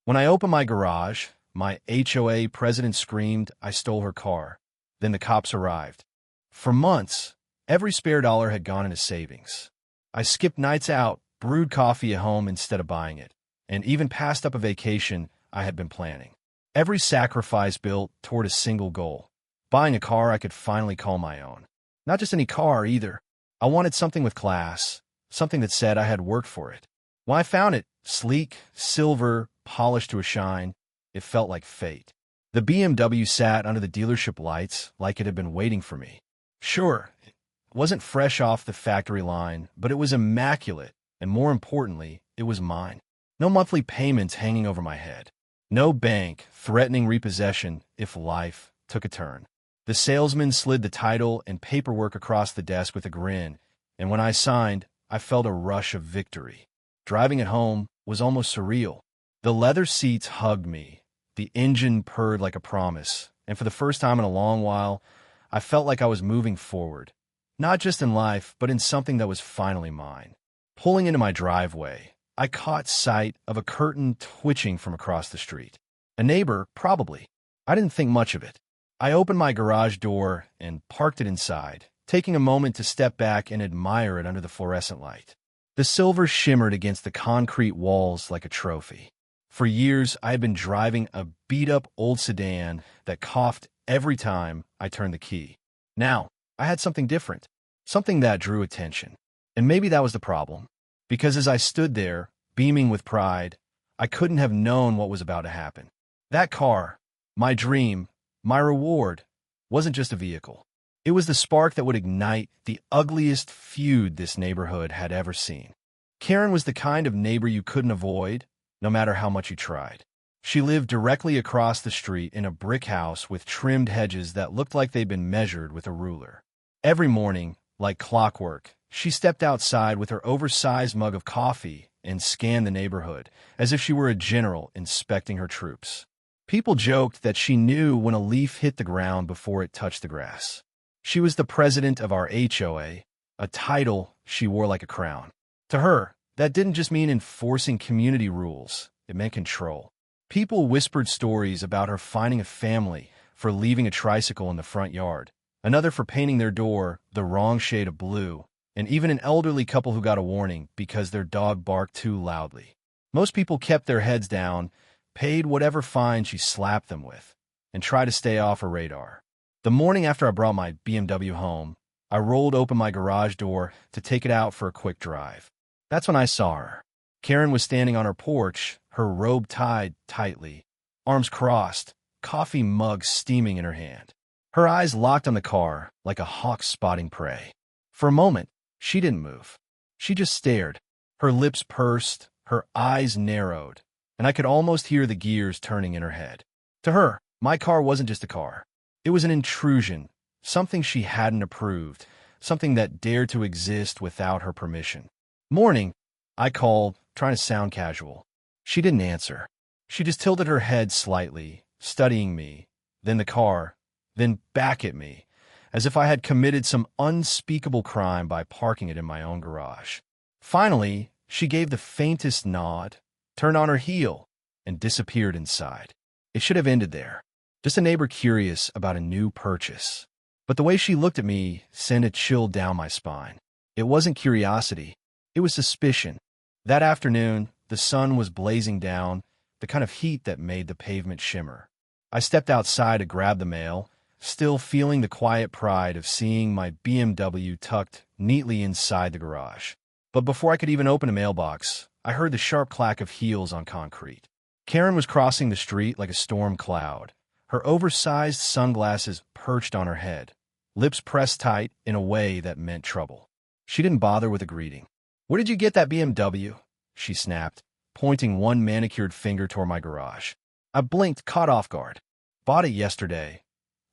When I opened my garage, my HOA president screamed I stole her car. Then the cops arrived. For months, every spare dollar had gone into savings. I skipped nights out, brewed coffee at home instead of buying it, and even passed up a vacation I had been planning. Every sacrifice built toward a single goal: buying a car I could finally call my own. Not just any car, either. I wanted something with class, something that said I had worked for it. When I found it, sleek, silver, polished to a shine, it felt like fate. The BMW sat under the dealership lights like it had been waiting for me. Sure, it wasn't fresh off the factory line, but it was immaculate, and more importantly, it was mine. No monthly payments hanging over my head. No bank threatening repossession if life took a turn. The salesman slid the title and paperwork across the desk with a grin, and when I signed, I felt a rush of victory. Driving it home was almost surreal. The leather seats hugged me. The engine purred like a promise, and for the first time in a long while, I felt like I was moving forward. Not just in life, but in something that was finally mine. Pulling into my driveway, I caught sight of a curtain twitching from across the street. A neighbor, probably. I didn't think much of it. I opened my garage door and parked it inside, taking a moment to step back and admire it under the fluorescent light. The silver shimmered against the concrete walls like a trophy. For years, I had been driving a beat-up old sedan that coughed every time I turned the key. Now, I had something different, something that drew attention. And maybe that was the problem, because as I stood there, beaming with pride, I couldn't have known what was about to happen. That car, my dream, my reward, wasn't just a vehicle. It was the spark that would ignite the ugliest feud this neighborhood had ever seen. Karen was the kind of neighbor you couldn't avoid, no matter how much you tried. She lived directly across the street in a brick house with trimmed hedges that looked like they'd been measured with a ruler. Every morning, like clockwork, she stepped outside with her oversized mug of coffee and scanned the neighborhood, as if she were a general inspecting her troops. People joked that she knew when a leaf hit the ground before it touched the grass. She was the president of our HOA, a title she wore like a crown. To her, that didn't just mean enforcing community rules, it meant control. People whispered stories about her finding a family for leaving a tricycle in the front yard, another for painting their door the wrong shade of blue, and even an elderly couple who got a warning because their dog barked too loudly. Most people kept their heads down, paid whatever fine she slapped them with, and tried to stay off her radar. The morning after I brought my BMW home, I rolled open my garage door to take it out for a quick drive. That's when I saw her. Karen was standing on her porch, her robe tied tightly, arms crossed, coffee mug steaming in her hand. Her eyes locked on the car like a hawk spotting prey. For a moment, she didn't move. She just stared. Her lips pursed, her eyes narrowed, and I could almost hear the gears turning in her head. To her, my car wasn't just a car. It was an intrusion, something she hadn't approved, something that dared to exist without her permission. Morning, I called, trying to sound casual. She didn't answer. She just tilted her head slightly, studying me, then the car, then back at me, as if I had committed some unspeakable crime by parking it in my own garage. Finally, she gave the faintest nod, turned on her heel, and disappeared inside. It should have ended there. Just a neighbor curious about a new purchase. But the way she looked at me sent a chill down my spine. It wasn't curiosity. It was suspicion. That afternoon, the sun was blazing down, the kind of heat that made the pavement shimmer. I stepped outside to grab the mail, still feeling the quiet pride of seeing my BMW tucked neatly inside the garage. But before I could even open a mailbox, I heard the sharp clack of heels on concrete. Karen was crossing the street like a storm cloud, her oversized sunglasses perched on her head, lips pressed tight in a way that meant trouble. She didn't bother with a greeting. "Where did you get that BMW?" she snapped, pointing one manicured finger toward my garage. I blinked, caught off guard. "Bought it yesterday,"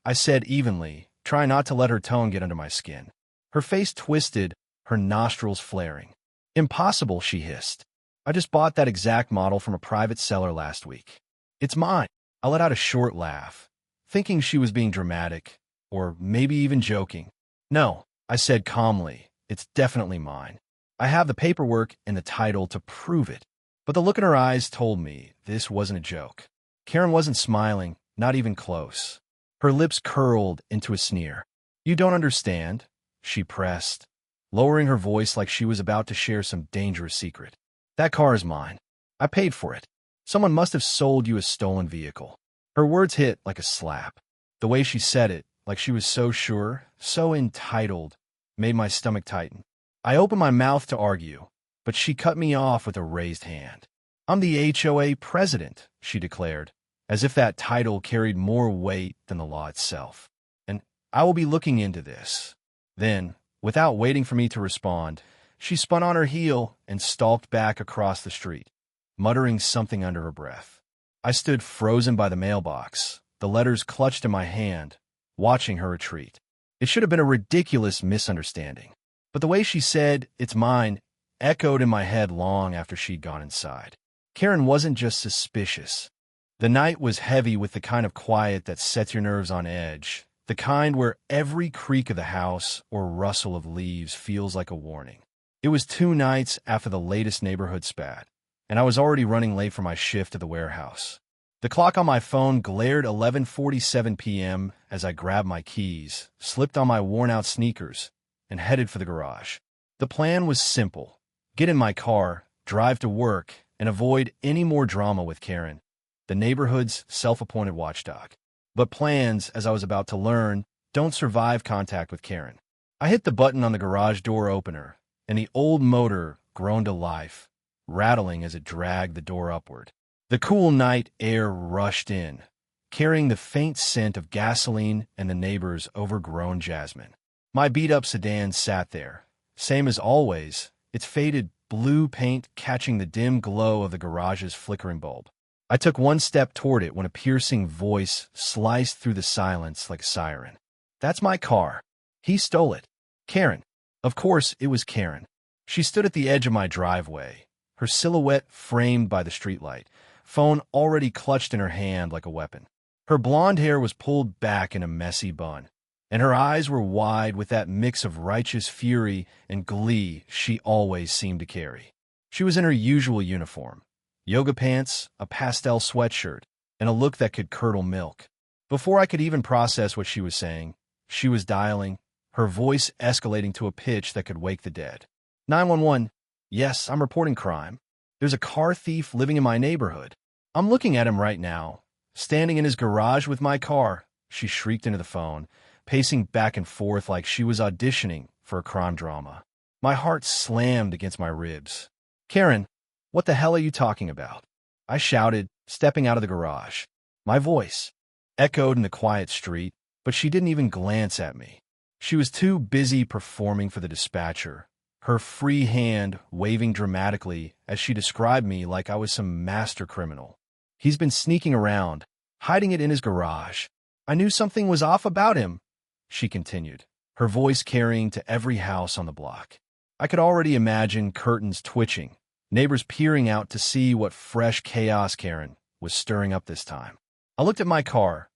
I said evenly, trying not to let her tone get under my skin. Her face twisted, her nostrils flaring. "Impossible," she hissed. "I just bought that exact model from a private seller last week. It's mine." I let out a short laugh, thinking she was being dramatic, or maybe even joking. "No," I said calmly, "it's definitely mine. I have the paperwork and the title to prove it." But the look in her eyes told me this wasn't a joke. Karen wasn't smiling, not even close. Her lips curled into a sneer. "You don't understand," she pressed, lowering her voice like she was about to share some dangerous secret. "That car is mine. I paid for it. Someone must have sold you a stolen vehicle." Her words hit like a slap. The way she said it, like she was so sure, so entitled, made my stomach tighten. I opened my mouth to argue, but she cut me off with a raised hand. "I'm the HOA president," she declared, as if that title carried more weight than the law itself. "And I will be looking into this." Then, without waiting for me to respond, she spun on her heel and stalked back across the street, muttering something under her breath. I stood frozen by the mailbox, the letters clutched in my hand, watching her retreat. It should have been a ridiculous misunderstanding, but the way she said, "It's mine," echoed in my head long after she'd gone inside. Karen wasn't just suspicious. The night was heavy with the kind of quiet that sets your nerves on edge, the kind where every creak of the house or rustle of leaves feels like a warning. It was 2 nights after the latest neighborhood spat, and I was already running late for my shift at the warehouse. The clock on my phone glared 11:47 p.m. as I grabbed my keys, slipped on my worn-out sneakers, and headed for the garage. The plan was simple: get in my car, drive to work, and avoid any more drama with Karen, the neighborhood's self-appointed watchdog. But plans, as I was about to learn, don't survive contact with Karen. I hit the button on the garage door opener, and the old motor groaned to life, rattling as it dragged the door upward. The cool night air rushed in, carrying the faint scent of gasoline and the neighbor's overgrown jasmine. My beat-up sedan sat there, same as always, its faded blue paint catching the dim glow of the garage's flickering bulb. I took one step toward it when a piercing voice sliced through the silence like a siren. "That's my car. He stole it. Karen." Of course, it was Karen. She stood at the edge of my driveway, her silhouette framed by the streetlight, phone already clutched in her hand like a weapon. Her blonde hair was pulled back in a messy bun, and her eyes were wide with that mix of righteous fury and glee she always seemed to carry. She was in her usual uniform: yoga pants, a pastel sweatshirt, and a look that could curdle milk. Before I could even process what she was saying, she was dialing, her voice escalating to a pitch that could wake the dead. 911. "Yes, I'm reporting crime. There's a car thief living in my neighborhood. I'm looking at him right now, standing in his garage with my car," she shrieked into the phone, pacing back and forth like she was auditioning for a crime drama. My heart slammed against my ribs. "Karen, what the hell are you talking about?" I shouted, stepping out of the garage. My voice echoed in the quiet street, but she didn't even glance at me. She was too busy performing for the dispatcher, her free hand waving dramatically as she described me like I was some master criminal. "He's been sneaking around, hiding it in his garage. I knew something was off about him," she continued, her voice carrying to every house on the block. I could already imagine curtains twitching, neighbors peering out to see what fresh chaos Karen was stirring up this time. I looked at my car,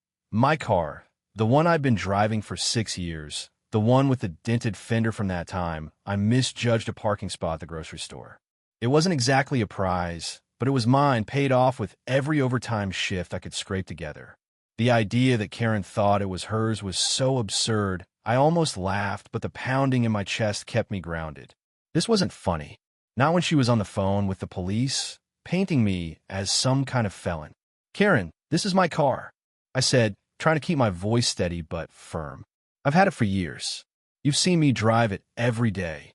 the one I'd been driving for 6 years, the one with the dented fender from that time I misjudged a parking spot at the grocery store. It wasn't exactly a prize, but it was mine, paid off with every overtime shift I could scrape together. The idea that Karen thought it was hers was so absurd, I almost laughed, but the pounding in my chest kept me grounded. This wasn't funny. Not when she was on the phone with the police, painting me as some kind of felon. "Karen, this is my car," I said, trying to keep my voice steady but firm. "I've had it for years. You've seen me drive it every day."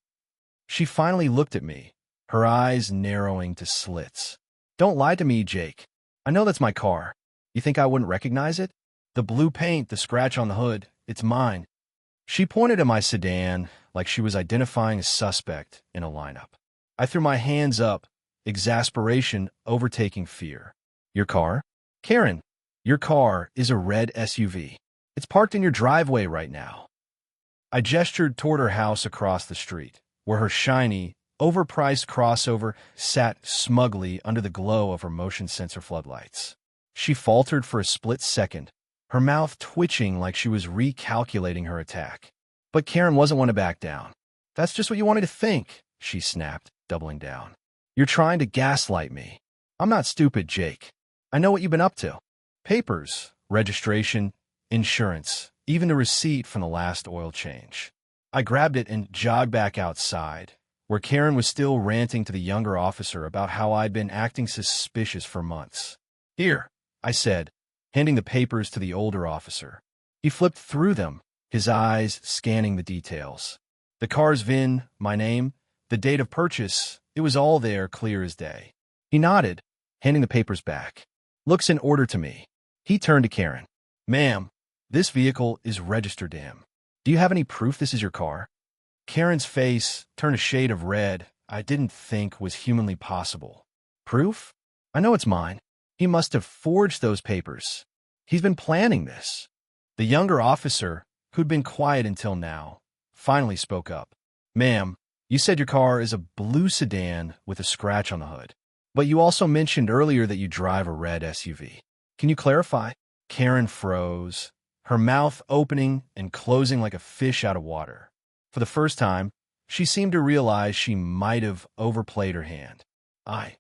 She finally looked at me, her eyes narrowing to slits. "Don't lie to me, Jake. I know that's my car. You think I wouldn't recognize it? The blue paint, the scratch on the hood, it's mine." She pointed at my sedan like she was identifying a suspect in a lineup. I threw my hands up, exasperation overtaking fear. "Your car? Karen, your car is a red SUV. It's parked in your driveway right now." I gestured toward her house across the street, where her shiny, overpriced crossover sat smugly under the glow of her motion sensor floodlights. She faltered for a split second, her mouth twitching like she was recalculating her attack. But Karen wasn't one to back down. "That's just what you wanted to think," she snapped, doubling down. You're trying to gaslight me. I'm not stupid, Jake. I know what you've been up to. Papers, registration, insurance, even the receipt from the last oil change. I grabbed it and jogged back outside, where Karen was still ranting to the younger officer about how I'd been acting suspicious for months. Here, I said, handing the papers to the older officer. He flipped through them, his eyes scanning the details. The car's VIN, my name, the date of purchase, it was all there clear as day. He nodded, handing the papers back. Looks in order to me. He turned to Karen. Ma'am, this vehicle is registered to him. Do you have any proof this is your car? Karen's face turned a shade of red I didn't think was humanly possible. Proof? I know it's mine. He must have forged those papers. He's been planning this. The younger officer, who'd been quiet until now, finally spoke up. Ma'am, you said your car is a blue sedan with a scratch on the hood. But you also mentioned earlier that you drive a red SUV. Can you clarify? Karen froze, her mouth opening and closing like a fish out of water. For the first time, she seemed to realize she might have overplayed her hand. I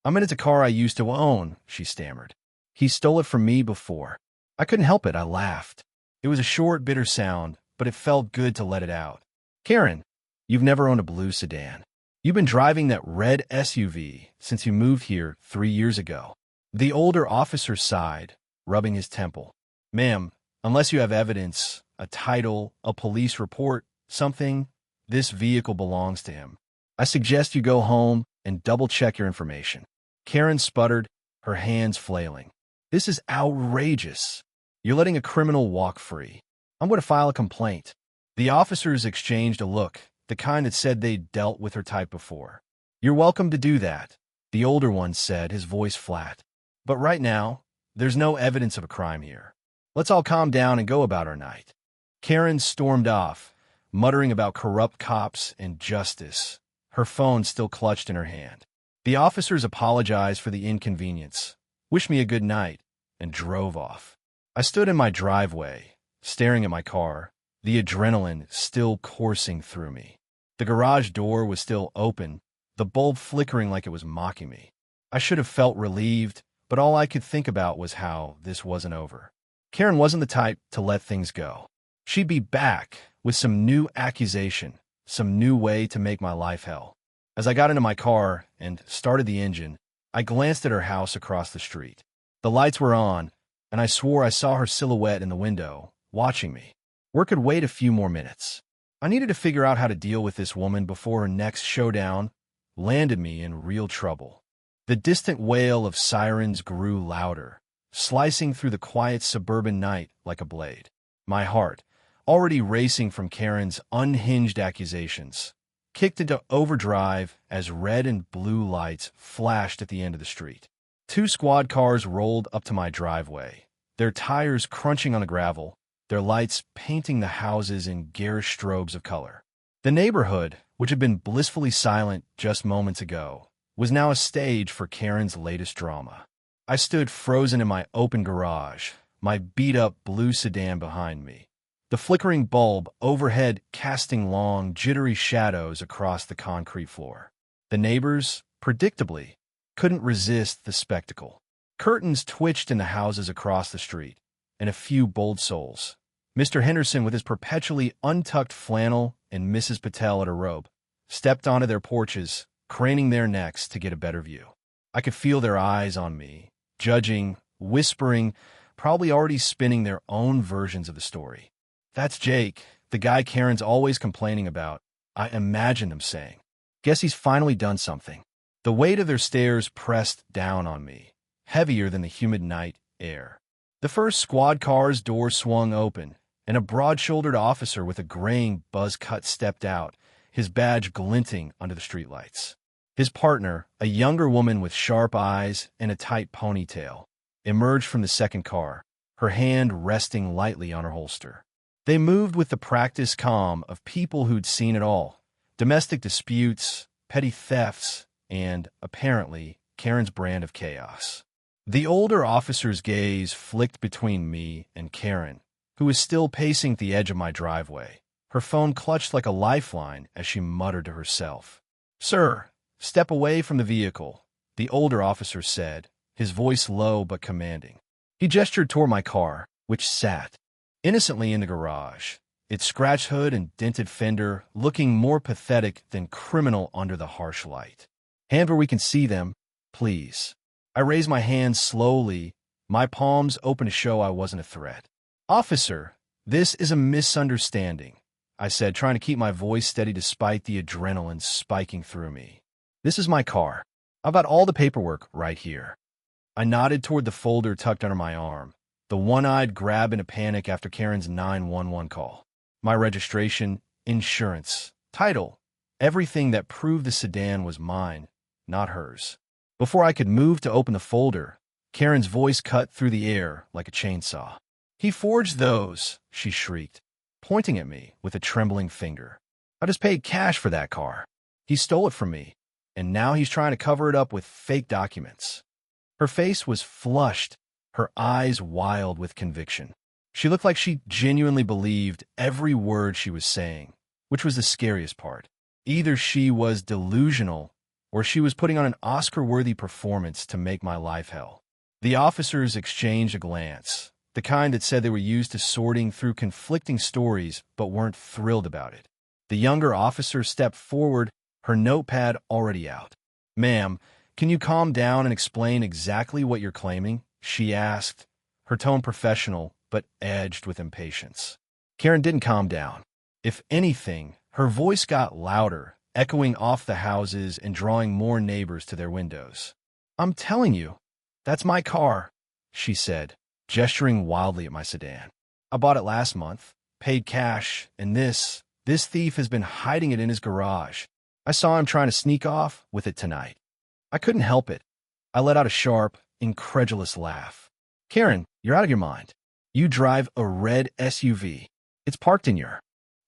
mean, it's a car I used to own, she stammered. He stole it from me before. I couldn't help it, I laughed. It was a short, bitter sound, but it felt good to let it out. Karen, you've never owned a blue sedan. You've been driving that red SUV since you moved here 3 years ago. The older officer sighed, rubbing his temple. Ma'am, unless you have evidence, a title, a police report, something, this vehicle belongs to him. I suggest you go home and double-check your information. Karen sputtered, her hands flailing. This is outrageous. You're letting a criminal walk free. I'm going to file a complaint. The officers exchanged a look, the kind that said they'd dealt with her type before. You're welcome to do that, the older one said, his voice flat. But right now, there's no evidence of a crime here. Let's all calm down and go about our night. Karen stormed off, muttering about corrupt cops and justice, her phone still clutched in her hand. The officers apologized for the inconvenience, wished me a good night, and drove off. I stood in my driveway, staring at my car, the adrenaline still coursing through me. The garage door was still open, the bulb flickering like it was mocking me. I should have felt relieved, but all I could think about was how this wasn't over. Karen wasn't the type to let things go. She'd be back with some new accusation, some new way to make my life hell. As I got into my car and started the engine, I glanced at her house across the street. The lights were on, and I swore I saw her silhouette in the window, watching me. Work could wait a few more minutes. I needed to figure out how to deal with this woman before her next showdown landed me in real trouble. The distant wail of sirens grew louder, slicing through the quiet suburban night like a blade. My heart, already racing from Karen's unhinged accusations, kicked into overdrive as red and blue lights flashed at the end of the street. 2 squad cars rolled up to my driveway, their tires crunching on the gravel, their lights painting the houses in garish strobes of color. The neighborhood, which had been blissfully silent just moments ago, was now a stage for Karen's latest drama. I stood frozen in my open garage, my beat-up blue sedan behind me, the flickering bulb overhead casting long, jittery shadows across the concrete floor. The neighbors, predictably, couldn't resist the spectacle. Curtains twitched in the houses across the street, and a few bold souls. Mr. Henderson, with his perpetually untucked flannel, and Mrs. Patel at a rope, stepped onto their porches, craning their necks to get a better view. I could feel their eyes on me, judging, whispering, probably already spinning their own versions of the story. That's Jake, the guy Karen's always complaining about, I imagined them saying. Guess he's finally done something. The weight of their stares pressed down on me, heavier than the humid night air. The first squad car's door swung open, and a broad-shouldered officer with a graying buzz cut stepped out, his badge glinting under the streetlights. His partner, a younger woman with sharp eyes and a tight ponytail, emerged from the second car, her hand resting lightly on her holster. They moved with the practiced calm of people who'd seen it all: domestic disputes, petty thefts, and, apparently, Karen's brand of chaos. The older officer's gaze flicked between me and Karen, who was still pacing at the edge of my driveway, her phone clutched like a lifeline as she muttered to herself. Sir, "Step away from the vehicle," the older officer said, his voice low but commanding. He gestured toward my car, which sat innocently in the garage, its scratched hood and dented fender looking more pathetic than criminal under the harsh light. "Hand where we can see them, please." I raised my hands slowly, my palms open to show I wasn't a threat. "Officer, this is a misunderstanding," I said, trying to keep my voice steady despite the adrenaline spiking through me. "This is my car. I've got all the paperwork right here." I nodded toward the folder tucked under my arm, the one-eyed grab in a panic after Karen's 911 call. My registration, insurance, title, everything that proved the sedan was mine, not hers. Before I could move to open the folder, Karen's voice cut through the air like a chainsaw. "He forged those," she shrieked, pointing at me with a trembling finger. "I just paid cash for that car. He stole it from me, and now he's trying to cover it up with fake documents." Her face was flushed, her eyes wild with conviction. She looked like she genuinely believed every word she was saying, which was the scariest part. Either she was delusional, or she was putting on an Oscar-worthy performance to make my life hell. The officers exchanged a glance, the kind that said they were used to sorting through conflicting stories but weren't thrilled about it. The younger officer stepped forward, her notepad already out. "Ma'am, can you calm down and explain exactly what you're claiming?" she asked, her tone professional but edged with impatience. Karen didn't calm down. If anything, her voice got louder, echoing off the houses and drawing more neighbors to their windows. "I'm telling you, that's my car," she said, gesturing wildly at my sedan. "I bought it last month, paid cash, and this thief has been hiding it in his garage. I saw him trying to sneak off with it tonight." I couldn't help it. I let out a sharp, incredulous laugh. "Karen, you're out of your mind. You drive a red SUV. It's parked in your—"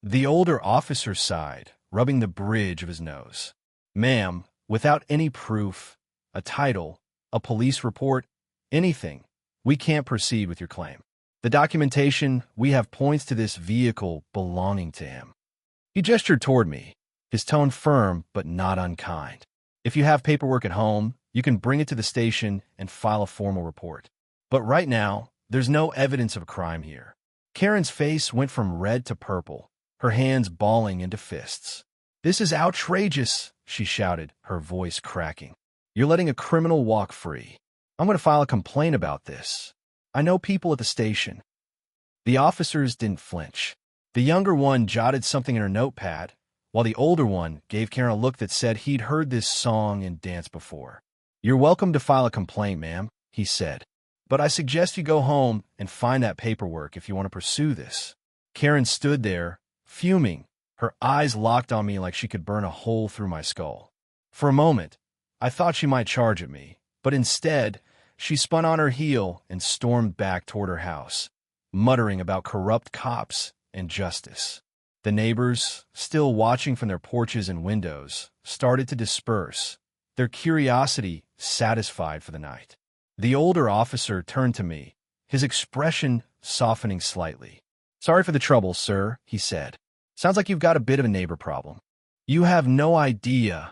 The older officer sighed, rubbing the bridge of his nose. "Ma'am, without any proof, a title, a police report, anything, we can't proceed with your claim. The documentation we have points to this vehicle belonging to him." He gestured toward me, his tone firm but not unkind. "If you have paperwork at home, you can bring it to the station and file a formal report. But right now, there's no evidence of a crime here." Karen's face went from red to purple, her hands balling into fists. "This is outrageous," she shouted, her voice cracking. "You're letting a criminal walk free. I'm going to file a complaint about this. I know people at the station." The officers didn't flinch. The younger one jotted something in her notepad, while the older one gave Karen a look that said he'd heard this song and dance before. "You're welcome to file a complaint, ma'am," he said. "But I suggest you go home and find that paperwork if you want to pursue this." Karen stood there, fuming, her eyes locked on me like she could burn a hole through my skull. For a moment, I thought she might charge at me, but instead, she spun on her heel and stormed back toward her house, muttering about corrupt cops and justice. The neighbors, still watching from their porches and windows, started to disperse, their curiosity satisfied for the night. The older officer turned to me, his expression softening slightly. "Sorry for the trouble, sir," he said. "Sounds like you've got a bit of a neighbor problem." "You have no idea,"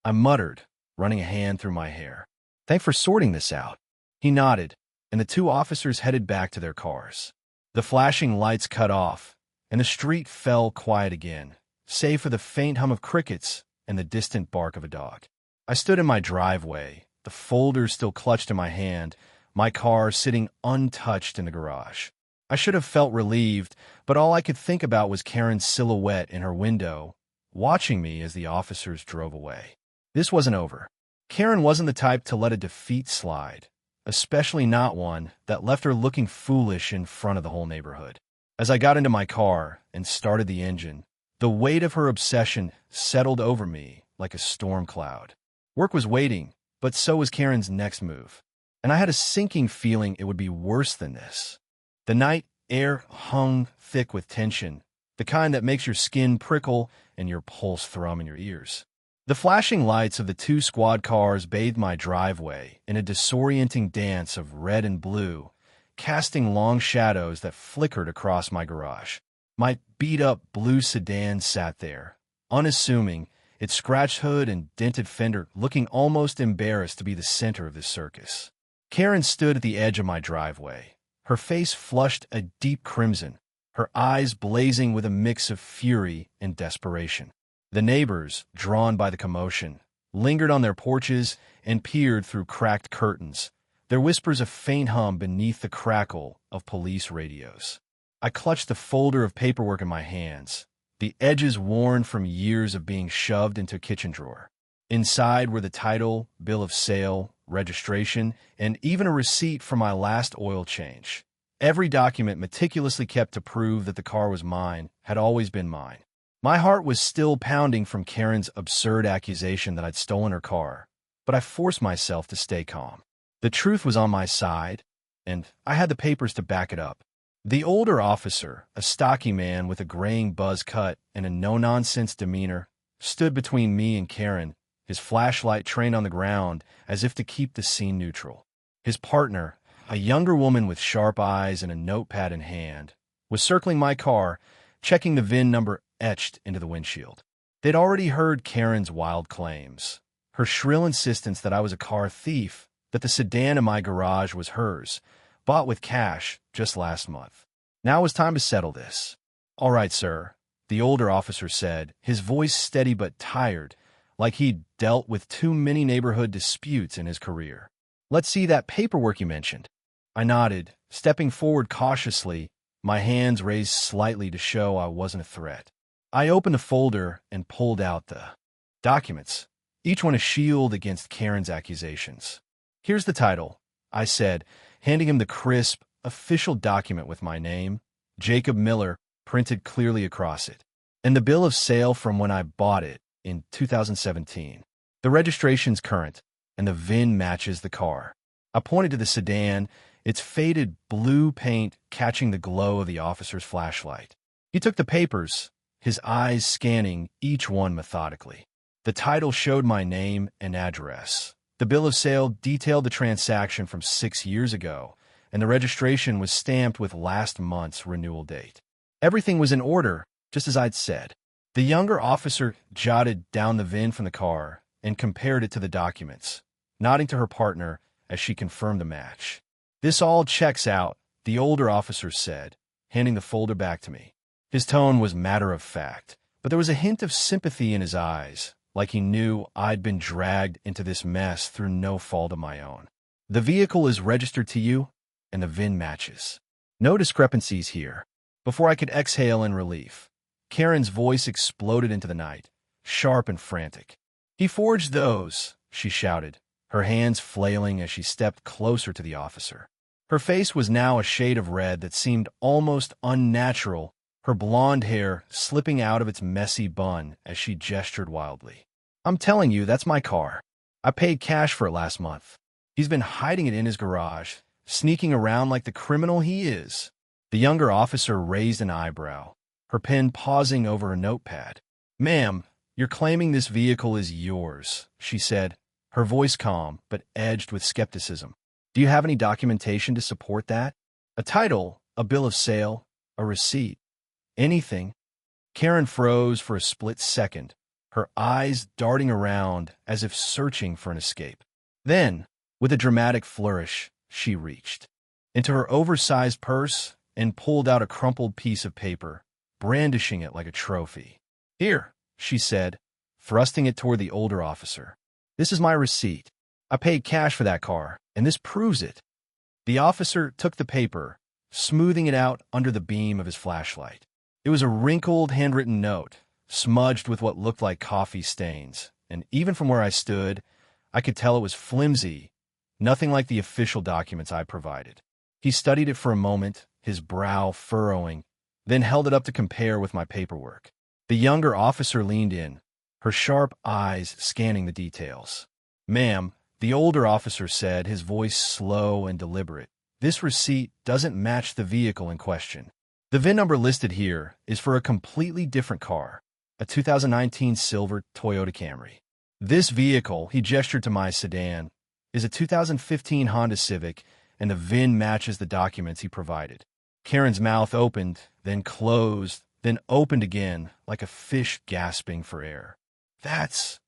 I muttered, running a hand through my hair. "Thanks for sorting this out." He nodded, and the two officers headed back to their cars. The flashing lights cut off, and the street fell quiet again, save for the faint hum of crickets and the distant bark of a dog. I stood in my driveway, the folder still clutched in my hand, my car sitting untouched in the garage. I should have felt relieved, but all I could think about was Karen's silhouette in her window, watching me as the officers drove away. This wasn't over. Karen wasn't the type to let a defeat slide, especially not one that left her looking foolish in front of the whole neighborhood. As I got into my car and started the engine, the weight of her obsession settled over me like a storm cloud. Work was waiting, but so was Karen's next move, and I had a sinking feeling it would be worse than this. The night air hung thick with tension, the kind that makes your skin prickle and your pulse thrum in your ears. The flashing lights of the two squad cars bathed my driveway in a disorienting dance of red and blue, casting long shadows that flickered across my garage. My beat-up blue sedan sat there, unassuming, its scratched hood and dented fender looking almost embarrassed to be the center of this circus. Karen stood at the edge of my driveway, her face flushed a deep crimson, her eyes blazing with a mix of fury and desperation. The neighbors, drawn by the commotion, lingered on their porches and peered through cracked curtains, their whispers a faint hum beneath the crackle of police radios. I clutched the folder of paperwork in my hands, the edges worn from years of being shoved into a kitchen drawer. Inside were the title, bill of sale, registration, and even a receipt for my last oil change. Every document meticulously kept to prove that the car was mine had always been mine. My heart was still pounding from Karen's absurd accusation that I'd stolen her car, but I forced myself to stay calm. The truth was on my side, and I had the papers to back it up. The older officer, a stocky man with a graying buzz cut and a no-nonsense demeanor, stood between me and Karen, his flashlight trained on the ground as if to keep the scene neutral. His partner, a younger woman with sharp eyes and a notepad in hand, was circling my car, checking the VIN number etched into the windshield. They'd already heard Karen's wild claims, her shrill insistence that I was a car thief, that the sedan in my garage was hers, bought with cash just last month. Now it was time to settle this. "All right, sir," the older officer said, his voice steady but tired, like he'd dealt with too many neighborhood disputes in his career. "Let's see that paperwork you mentioned." I nodded, stepping forward cautiously, my hands raised slightly to show I wasn't a threat. I opened the folder and pulled out the documents, each one a shield against Karen's accusations. "Here's the title," I said, handing him the crisp, official document with my name, Jacob Miller, printed clearly across it, and the bill of sale from when I bought it in 2017. The registration's current, and the VIN matches the car. I pointed to the sedan, its faded blue paint catching the glow of the officer's flashlight. He took the papers, his eyes scanning each one methodically. The title showed my name and address. The bill of sale detailed the transaction from 6 years ago, and the registration was stamped with last month's renewal date. Everything was in order, just as I'd said. The younger officer jotted down the VIN from the car and compared it to the documents, nodding to her partner as she confirmed the match. "This all checks out," the older officer said, handing the folder back to me. His tone was matter-of-fact, but there was a hint of sympathy in his eyes, like he knew I'd been dragged into this mess through no fault of my own. "The vehicle is registered to you, and the VIN matches. No discrepancies here." Before I could exhale in relief, Karen's voice exploded into the night, sharp and frantic. "He forged those," she shouted, her hands flailing as she stepped closer to the officer. Her face was now a shade of red that seemed almost unnatural, her blonde hair slipping out of its messy bun as she gestured wildly. "I'm telling you, that's my car. I paid cash for it last month. He's been hiding it in his garage, sneaking around like the criminal he is." The younger officer raised an eyebrow, her pen pausing over a notepad. "Ma'am, you're claiming this vehicle is yours," she said, her voice calm but edged with skepticism. "Do you have any documentation to support that? A title, a bill of sale, a receipt? Anything?" Karen froze for a split second, her eyes darting around as if searching for an escape. Then, with a dramatic flourish, she reached into her oversized purse and pulled out a crumpled piece of paper, brandishing it like a trophy. "Here," she said, thrusting it toward the older officer. "This is my receipt. I paid cash for that car, and this proves it." The officer took the paper, smoothing it out under the beam of his flashlight. It was a wrinkled, handwritten note, smudged with what looked like coffee stains, and even from where I stood, I could tell it was flimsy, nothing like the official documents I provided. He studied it for a moment, his brow furrowing, then held it up to compare with my paperwork. The younger officer leaned in, her sharp eyes scanning the details. "Ma'am," the older officer said, his voice slow and deliberate, "this receipt doesn't match the vehicle in question. The VIN number listed here is for a completely different car, a 2019 silver Toyota Camry. This vehicle," he gestured to my sedan, "is a 2015 Honda Civic, and the VIN matches the documents he provided." Karen's mouth opened, then closed, then opened again, like a fish gasping for air. That's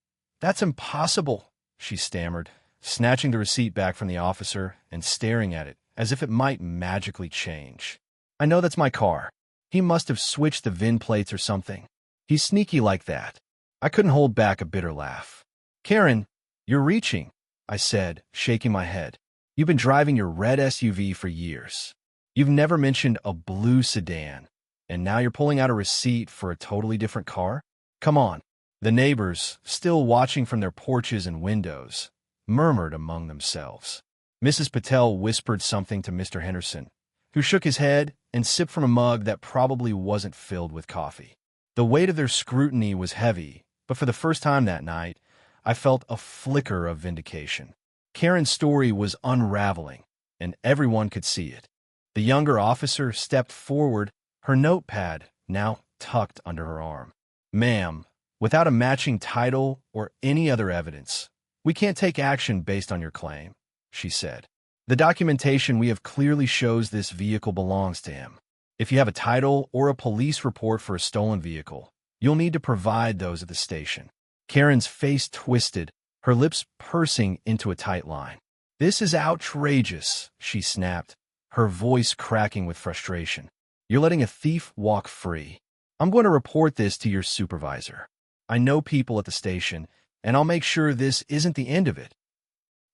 impossible, she stammered, snatching the receipt back from the officer and staring at it as if it might magically change. I know that's my car. He must have switched the VIN plates or something. He's sneaky like that. I couldn't hold back a bitter laugh. Karen, you're reaching, I said, shaking my head. You've been driving your red SUV for years. You've never mentioned a blue sedan, and now you're pulling out a receipt for a totally different car? Come on. The neighbors, still watching from their porches and windows, murmured among themselves. Mrs. Patel whispered something to Mr. Henderson, who shook his head and sipped from a mug that probably wasn't filled with coffee. The weight of their scrutiny was heavy, but for the first time that night, I felt a flicker of vindication. Karen's story was unraveling, and everyone could see it. The younger officer stepped forward, her notepad now tucked under her arm. Ma'am, without a matching title or any other evidence, we can't take action based on your claim, she said. The documentation we have clearly shows this vehicle belongs to him. If you have a title or a police report for a stolen vehicle, you'll need to provide those at the station. Karen's face twisted, her lips pursing into a tight line. This is outrageous, she snapped, her voice cracking with frustration. You're letting a thief walk free. I'm going to report this to your supervisor. I know people at the station, and I'll make sure this isn't the end of it.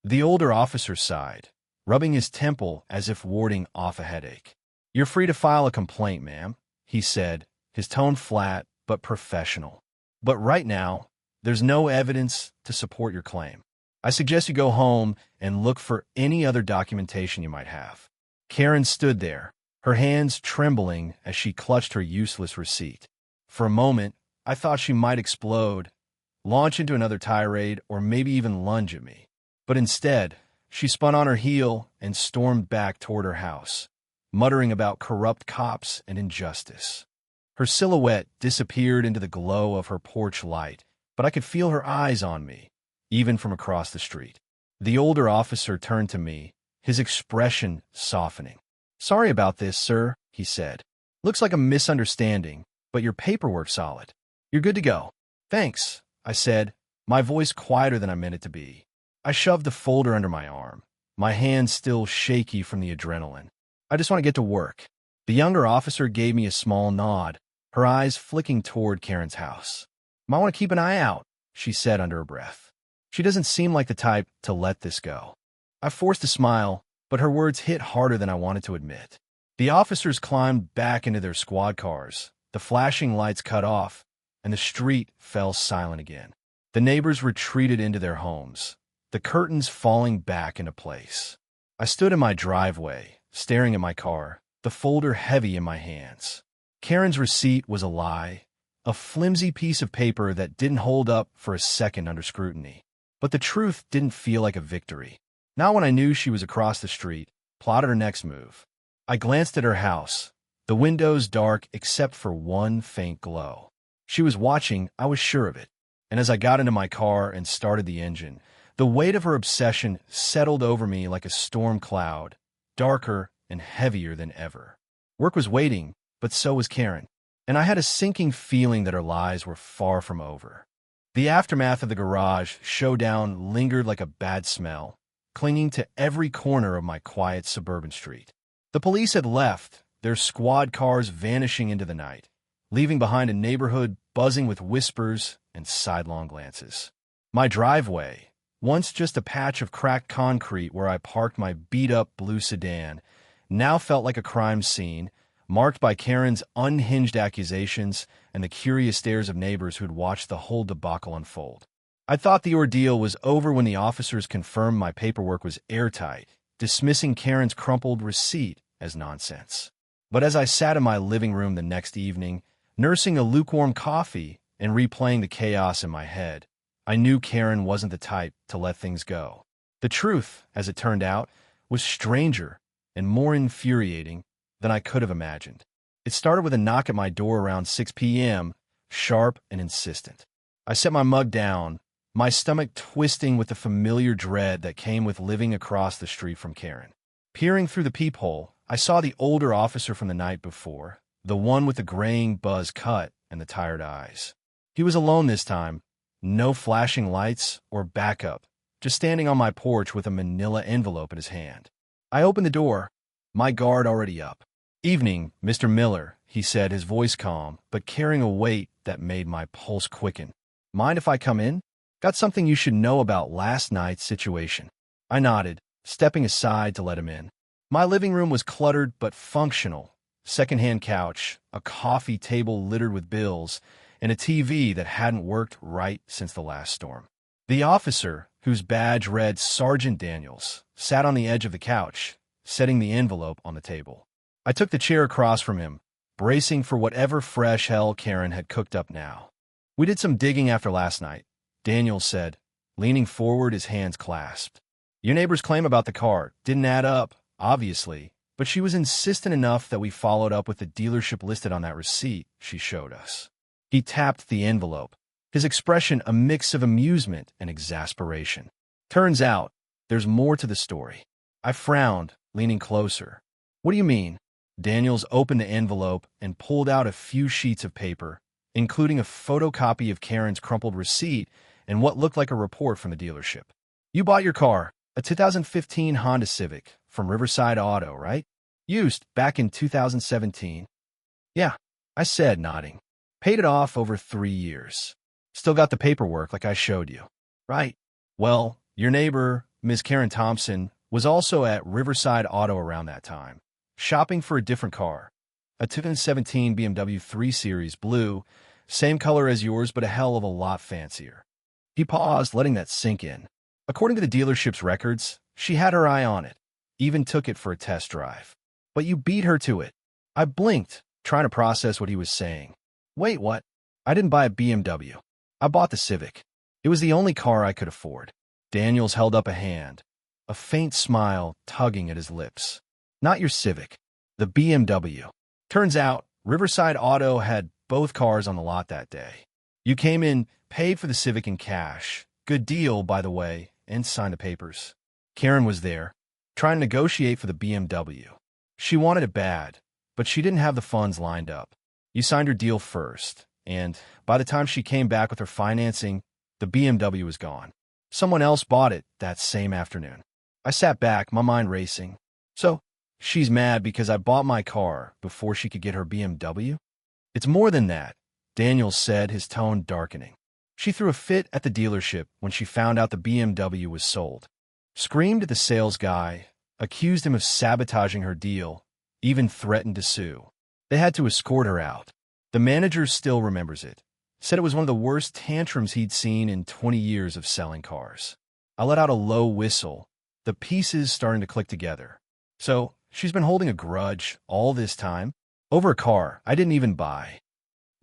The older officer sighed, rubbing his temple as if warding off a headache. You're free to file a complaint, ma'am, he said, his tone flat but professional. But right now, there's no evidence to support your claim. I suggest you go home and look for any other documentation you might have. Karen stood there, her hands trembling as she clutched her useless receipt. For a moment, I thought she might explode, launch into another tirade, or maybe even lunge at me. But instead, she spun on her heel and stormed back toward her house, muttering about corrupt cops and injustice. Her silhouette disappeared into the glow of her porch light, but I could feel her eyes on me, even from across the street. The older officer turned to me, his expression softening. Sorry about this, sir, he said. Looks like a misunderstanding, but your paperwork's solid. You're good to go. Thanks, I said, my voice quieter than I meant it to be. I shoved the folder under my arm, my hands still shaky from the adrenaline. I just want to get to work. The younger officer gave me a small nod, her eyes flicking toward Karen's house. Might want to keep an eye out, she said under her breath. She doesn't seem like the type to let this go. I forced a smile, but her words hit harder than I wanted to admit. The officers climbed back into their squad cars, the flashing lights cut off, and the street fell silent again. The neighbors retreated into their homes, the curtains falling back into place. I stood in my driveway, staring at my car, the folder heavy in my hands. Karen's receipt was a lie, a flimsy piece of paper that didn't hold up for a second under scrutiny. But the truth didn't feel like a victory. Not when I knew she was across the street, plotted her next move. I glanced at her house, the windows dark except for one faint glow. She was watching, I was sure of it. And as I got into my car and started the engine, the weight of her obsession settled over me like a storm cloud, darker and heavier than ever. Work was waiting, but so was Karen, and I had a sinking feeling that her lies were far from over. The aftermath of the garage showdown lingered like a bad smell, clinging to every corner of my quiet suburban street. The police had left, their squad cars vanishing into the night, leaving behind a neighborhood buzzing with whispers and sidelong glances. My driveway, once just a patch of cracked concrete where I parked my beat-up blue sedan, now felt like a crime scene, marked by Karen's unhinged accusations and the curious stares of neighbors who'd watched the whole debacle unfold. I thought the ordeal was over when the officers confirmed my paperwork was airtight, dismissing Karen's crumpled receipt as nonsense. But as I sat in my living room the next evening, nursing a lukewarm coffee and replaying the chaos in my head, I knew Karen wasn't the type to let things go. The truth, as it turned out, was stranger and more infuriating than I could have imagined. It started with a knock at my door around 6 p.m., sharp and insistent. I set my mug down, my stomach twisting with the familiar dread that came with living across the street from Karen. Peering through the peephole, I saw the older officer from the night before, the one with the graying buzz cut and the tired eyes. He was alone this time, No flashing lights or backup, just standing on my porch with a manila envelope in his hand. I opened the door, my guard already up. "Evening, Mr. Miller," he said, his voice calm, but carrying a weight that made my pulse quicken. "Mind if I come in? Got something you should know about last night's situation." I nodded, stepping aside to let him in. My living room was cluttered but functional. Secondhand couch, a coffee table littered with bills, and a TV that hadn't worked right since the last storm. The officer, whose badge read Sergeant Daniels, sat on the edge of the couch, setting the envelope on the table. I took the chair across from him, bracing for whatever fresh hell Karen had cooked up now. "We did some digging after last night," Daniels said, leaning forward, his hands clasped. "Your neighbor's claim about the car didn't add up, obviously, but she was insistent enough that we followed up with the dealership listed on that receipt she showed us." He tapped the envelope, his expression a mix of amusement and exasperation. "Turns out, there's more to the story." I frowned, leaning closer. "What do you mean?" Daniels opened the envelope and pulled out a few sheets of paper, including a photocopy of Karen's crumpled receipt and what looked like a report from the dealership. "You bought your car, a 2015 Honda Civic, from Riverside Auto, right? Used back in 2017. "Yeah," I said, nodding. "Paid it off over 3 years. Still got the paperwork like I showed you." "Right. Well, your neighbor, Ms. Karen Thompson, was also at Riverside Auto around that time, shopping for a different car. A 2017 BMW 3 Series Blue, same color as yours but a hell of a lot fancier." He paused, letting that sink in. "According to the dealership's records, she had her eye on it, even took it for a test drive. But you beat her to it." I blinked, trying to process what he was saying. "Wait, what?" "I didn't buy a BMW. I bought the Civic. It was the only car I could afford." Daniels held up a hand, a faint smile tugging at his lips. "Not your Civic. The BMW. Turns out, Riverside Auto had both cars on the lot that day. You came in, paid for the Civic in cash. Good deal, by the way, and signed the papers. Karen was there, trying to negotiate for the BMW. She wanted it bad, but she didn't have the funds lined up. You signed her deal first, and by the time she came back with her financing, the BMW was gone. Someone else bought it that same afternoon." I sat back, my mind racing. "So, she's mad because I bought my car before she could get her BMW?" "It's more than that," Daniels said, his tone darkening. "She threw a fit at the dealership when she found out the BMW was sold. Screamed at the sales guy, accused him of sabotaging her deal, even threatened to sue. They had to escort her out. The manager still remembers it. Said it was one of the worst tantrums he'd seen in 20 years of selling cars." I let out a low whistle, the pieces starting to click together. "So, she's been holding a grudge all this time? Over a car I didn't even buy."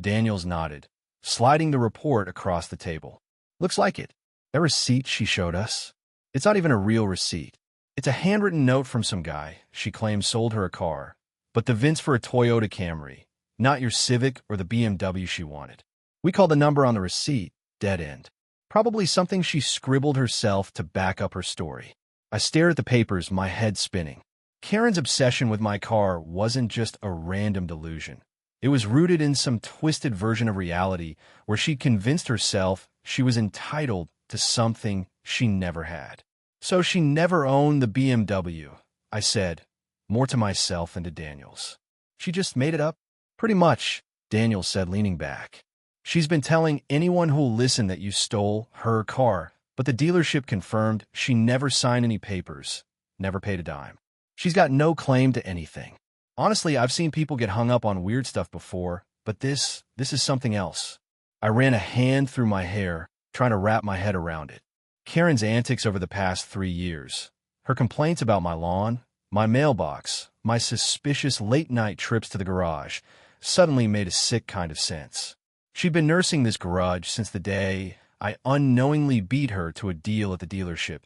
Daniels nodded, sliding the report across the table. "Looks like it. That receipt she showed us. It's not even a real receipt. It's a handwritten note from some guy she claims sold her a car, but the VIN's for a Toyota Camry, not your Civic or the BMW she wanted. We called the number on the receipt dead end. Probably something she scribbled herself to back up her story." I stared at the papers, my head spinning. Karen's obsession with my car wasn't just a random delusion. It was rooted in some twisted version of reality where she convinced herself she was entitled to something she never had. "So she never owned the BMW," I said, more to myself than to Daniels. "She just made it up?" "Pretty much," Daniels said, leaning back. "She's been telling anyone who'll listen that you stole her car, but the dealership confirmed she never signed any papers, never paid a dime. She's got no claim to anything. Honestly, I've seen people get hung up on weird stuff before, but this is something else." I ran a hand through my hair, trying to wrap my head around it. Karen's antics over the past 3 years, her complaints about my lawn, my mailbox, my suspicious late-night trips to the garage, suddenly made a sick kind of sense. She'd been nursing this grudge since the day I unknowingly beat her to a deal at the dealership,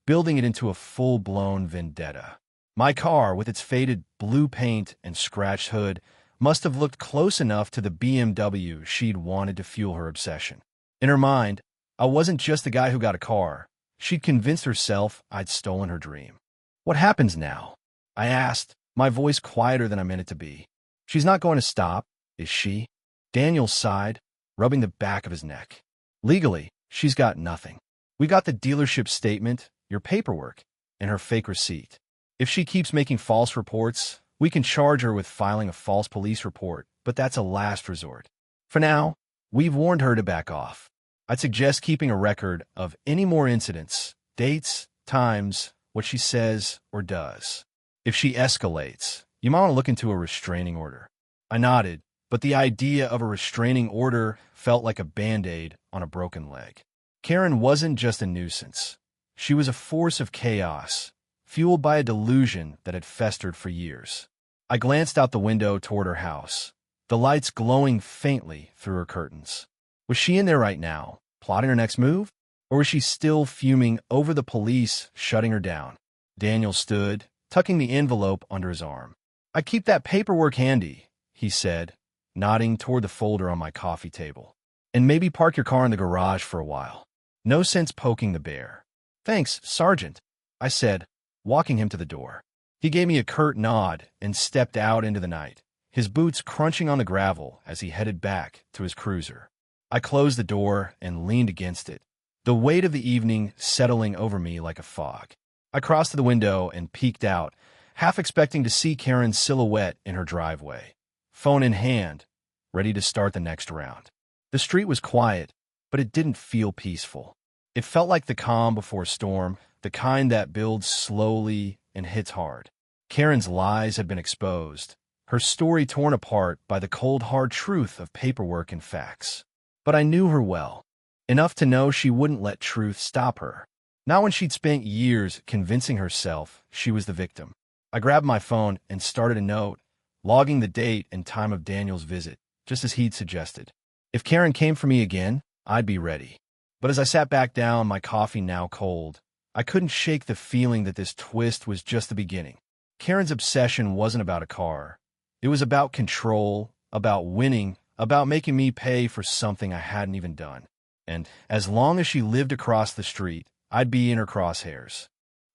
building it into a full-blown vendetta. My car, with its faded blue paint and scratched hood, must have looked close enough to the BMW she'd wanted to fuel her obsession. In her mind, I wasn't just the guy who got a car. She'd convinced herself I'd stolen her dream. "What happens now?" I asked, my voice quieter than I meant it to be. "She's not going to stop, is she?" Daniel sighed, rubbing the back of his neck. "Legally, She's got nothing. We got the dealership statement, your paperwork, and her fake receipt. If she keeps making false reports, we can charge her with filing a false police report, but that's a last resort. For now, we've warned her to back off. I'd suggest keeping a record of any more incidents, dates, times, what she says or does. If she escalates, you might want to look into a restraining order. I nodded, but the idea of a restraining order felt like a Band-Aid on a broken leg. Karen wasn't just a nuisance. She was a force of chaos, fueled by a delusion that had festered for years. I glanced out the window toward her house, the lights glowing faintly through her curtains. Was she in there right now, plotting her next move? Or was she still fuming over the police shutting her down? Daniel stood, tucking the envelope under his arm. "I keep that paperwork handy," he said, nodding toward the folder on my coffee table. "And maybe park your car in the garage for a while. No sense poking the bear." "Thanks, Sergeant," I said, walking him to the door. He gave me a curt nod and stepped out into the night, his boots crunching on the gravel as he headed back to his cruiser. I closed the door and leaned against it, the weight of the evening settling over me like a fog. I crossed to the window and peeked out, half expecting to see Karen's silhouette in her driveway, phone in hand, ready to start the next round. The street was quiet, but it didn't feel peaceful. It felt like the calm before a storm, the kind that builds slowly and hits hard. Karen's lies had been exposed, her story torn apart by the cold, hard truth of paperwork and facts. But I knew her well, enough to know she wouldn't let truth stop her. Not when she'd spent years convincing herself she was the victim. I grabbed my phone and started a note, logging the date and time of Daniel's visit, just as he'd suggested. If Karen came for me again, I'd be ready. But as I sat back down, my coffee now cold, I couldn't shake the feeling that this twist was just the beginning. Karen's obsession wasn't about a car. It was about control, about winning, about making me pay for something I hadn't even done. And as long as she lived across the street, I'd be in her crosshairs.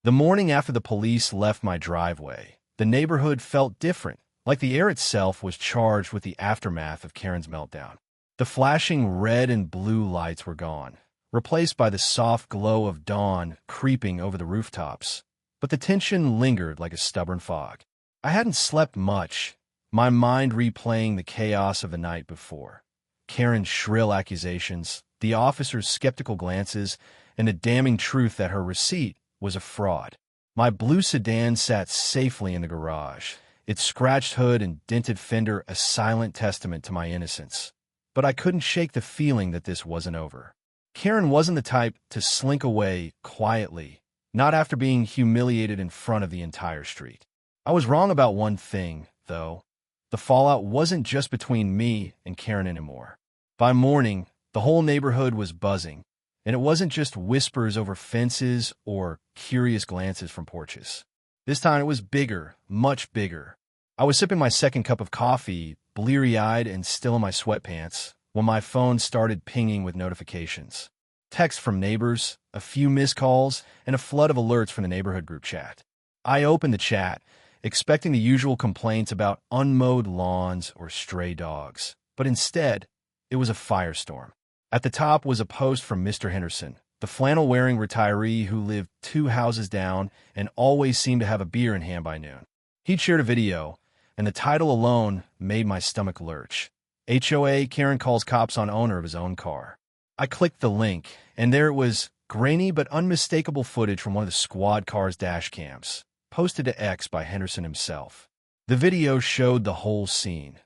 The morning after the police left my driveway, the neighborhood felt different, like the air itself was charged with the aftermath of Karen's meltdown. The flashing red and blue lights were gone, replaced by the soft glow of dawn creeping over the rooftops. But the tension lingered like a stubborn fog. I hadn't slept much, my mind replaying the chaos of the night before. Karen's shrill accusations, the officer's skeptical glances, and the damning truth that her receipt was a fraud. My blue sedan sat safely in the garage, its scratched hood and dented fender a silent testament to my innocence. But I couldn't shake the feeling that this wasn't over. Karen wasn't the type to slink away quietly, not after being humiliated in front of the entire street. I was wrong about one thing, though. The fallout wasn't just between me and Karen anymore. By morning, the whole neighborhood was buzzing, and it wasn't just whispers over fences or curious glances from porches. This time it was bigger, much bigger. I was sipping my second cup of coffee, bleary-eyed and still in my sweatpants, when my phone started pinging with notifications. Texts from neighbors, a few missed calls, and a flood of alerts from the neighborhood group chat. I opened the chat, expecting the usual complaints about unmowed lawns or stray dogs. But instead, it was a firestorm. At the top was a post from Mr. Henderson, the flannel-wearing retiree who lived 2 houses down and always seemed to have a beer in hand by noon. He'd shared a video, and the title alone made my stomach lurch. HOA, Karen calls cops on owner of his own car. I clicked the link, and there it was, grainy but unmistakable footage from one of the squad car's dash cams, posted to X by Henderson himself. The video showed the whole scene.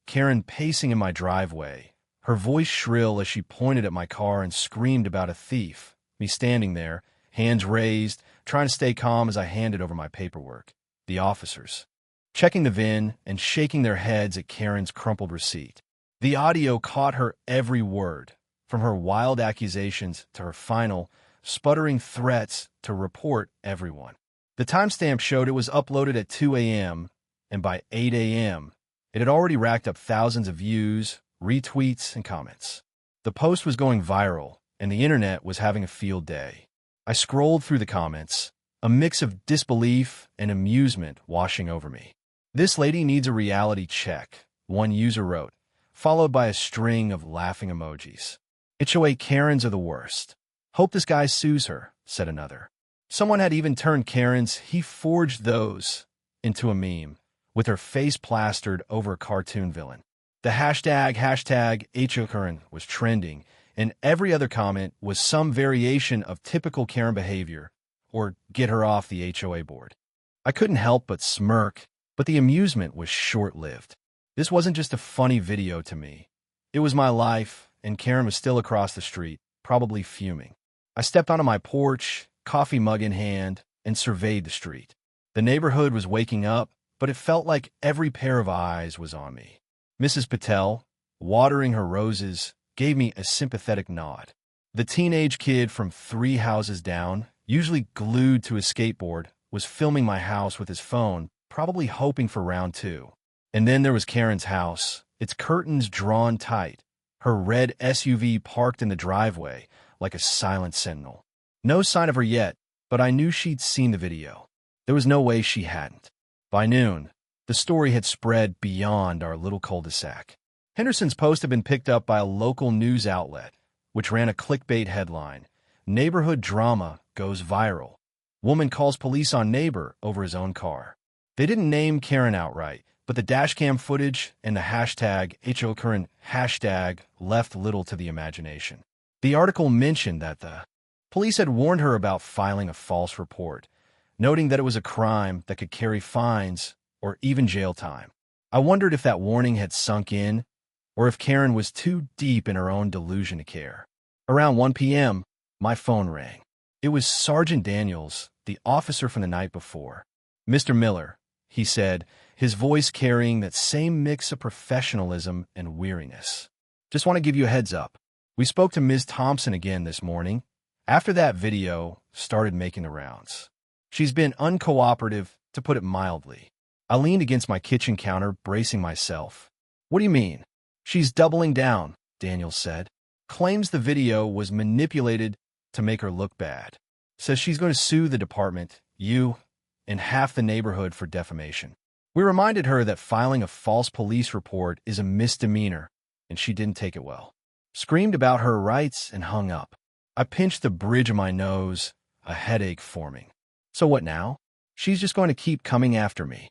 Karen pacing in my driveway, her voice shrill as she pointed at my car and screamed about a thief, me standing there, hands raised, trying to stay calm as I handed over my paperwork. The officers, checking the VIN and shaking their heads at Karen's crumpled receipt. The audio caught her every word, from her wild accusations to her final, sputtering threats to report everyone. The timestamp showed it was uploaded at 2 a.m., and by 8 a.m., it had already racked up thousands of views, retweets, and comments. The post was going viral, and the internet was having a field day. I scrolled through the comments, a mix of disbelief and amusement washing over me. "This lady needs a reality check," one user wrote, followed by a string of laughing emojis. HOA Karens are the worst. Hope this guy sues her, said another. Someone had even turned Karens, he forged those, into a meme, with her face plastered over a cartoon villain. The hashtag HOA Karen was trending, and every other comment was some variation of typical Karen behavior, or get her off the HOA board. I couldn't help but smirk, but the amusement was short-lived. This wasn't just a funny video to me. It was my life, and Karen was still across the street, probably fuming. I stepped onto my porch, coffee mug in hand, and surveyed the street. The neighborhood was waking up, but it felt like every pair of eyes was on me. Mrs. Patel, watering her roses, gave me a sympathetic nod. The teenage kid from 3 houses down, usually glued to his skateboard, was filming my house with his phone, probably hoping for round 2. And then there was Karen's house, its curtains drawn tight, her red SUV parked in the driveway like a silent sentinel. No sign of her yet, but I knew she'd seen the video. There was no way she hadn't. By noon, the story had spread beyond our little cul-de-sac. Henderson's post had been picked up by a local news outlet, which ran a clickbait headline, "Neighborhood Drama Goes Viral. Woman Calls Police on Neighbor Over His Own Car." They didn't name Karen outright, but the dashcam footage and the hashtag HOA hashtag left little to the imagination. The article mentioned that the police had warned her about filing a false report, noting that it was a crime that could carry fines or even jail time. I wondered if that warning had sunk in, or if Karen was too deep in her own delusion to care. Around 1 p.m., my phone rang. It was Sergeant Daniels, the officer from the night before. "Mr. Miller," he said, his voice carrying that same mix of professionalism and weariness. "Just want to give you a heads up. We spoke to Ms. Thompson again this morning, after that video started making the rounds. She's been uncooperative, to put it mildly." I leaned against my kitchen counter, bracing myself. "What do you mean?" "She's doubling down," Daniels said. "Claims the video was manipulated to make her look bad. Says she's going to sue the department, you, and half the neighborhood for defamation." We reminded her that filing a false police report is a misdemeanor, and she didn't take it well. Screamed about her rights and hung up. I pinched the bridge of my nose, a headache forming. "So what now?" "She's just going to keep coming after me."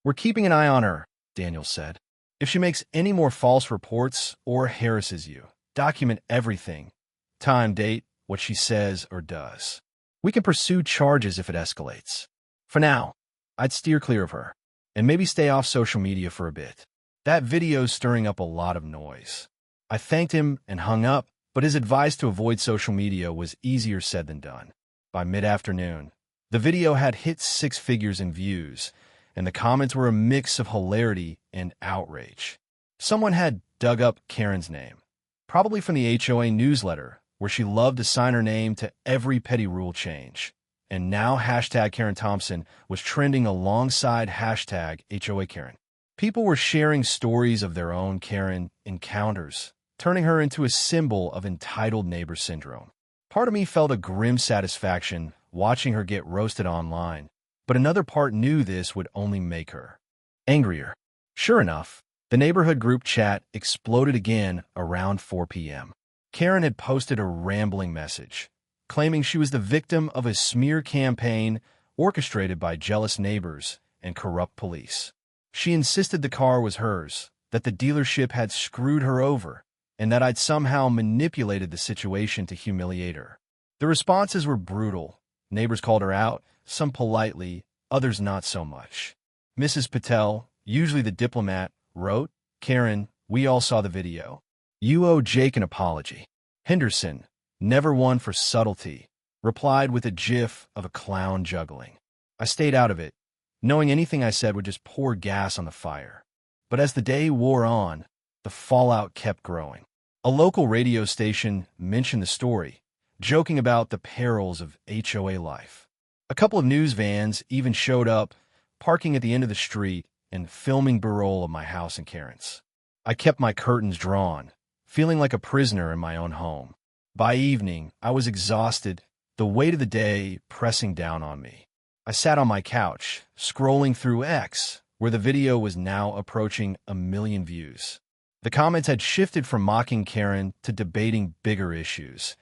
"We're keeping an eye on her," Daniel said. "If she makes any more false reports or harasses you, document everything. Time, date, what she says or does. We can pursue charges if it escalates. For now, I'd steer clear of her, and maybe stay off social media for a bit. That video's stirring up a lot of noise." I thanked him and hung up, but his advice to avoid social media was easier said than done. By mid-afternoon, the video had hit 6 figures in views, and the comments were a mix of hilarity and outrage. Someone had dug up Karen's name, probably from the HOA newsletter, where she loved to sign her name to every petty rule change. And now hashtag Karen Thompson was trending alongside hashtag HOA Karen. People were sharing stories of their own Karen encounters, turning her into a symbol of entitled neighbor syndrome. Part of me felt a grim satisfaction watching her get roasted online, but another part knew this would only make her angrier. Sure enough, the neighborhood group chat exploded again around 4 p.m. Karen had posted a rambling message, claiming she was the victim of a smear campaign orchestrated by jealous neighbors and corrupt police. She insisted the car was hers, that the dealership had screwed her over, and that I'd somehow manipulated the situation to humiliate her. The responses were brutal. Neighbors called her out, some politely, others not so much. Mrs. Patel, usually the diplomat, wrote, "Karen, we all saw the video. You owe Jake an apology." Henderson, never one for subtlety, replied with a gif of a clown juggling. I stayed out of it, knowing anything I said would just pour gas on the fire. But as the day wore on, the fallout kept growing. A local radio station mentioned the story, joking about the perils of HOA life. A couple of news vans even showed up, parking at the end of the street and filming B-roll of my house and Karen's. I kept my curtains drawn, feeling like a prisoner in my own home. By evening, I was exhausted, the weight of the day pressing down on me. I sat on my couch, scrolling through X, where the video was now approaching 1 million views. The comments had shifted from mocking Karen to debating bigger issues: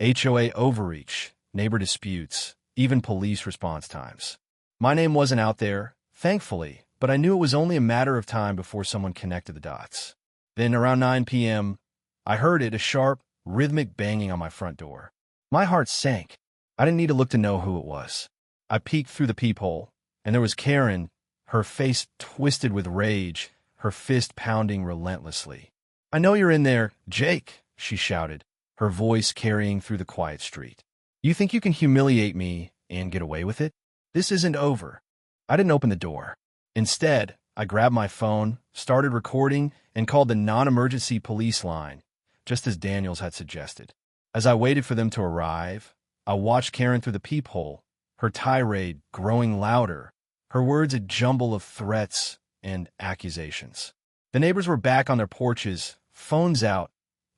HOA overreach, neighbor disputes, even police response times. My name wasn't out there, thankfully, but I knew it was only a matter of time before someone connected the dots. Then, around 9 p.m., I heard it, a sharp, rhythmic banging on my front door. My heart sank. I didn't need to look to know who it was. I peeked through the peephole, and there was Karen, her face twisted with rage, her fist pounding relentlessly. "I know you're in there, Jake," she shouted, her voice carrying through the quiet street. "You think you can humiliate me and get away with it? This isn't over." I didn't open the door. Instead, I grabbed my phone, started recording, and called the non-emergency police line, just as Daniels had suggested. As I waited for them to arrive, I watched Karen through the peephole, her tirade growing louder, her words a jumble of threats and accusations. The neighbors were back on their porches, phones out,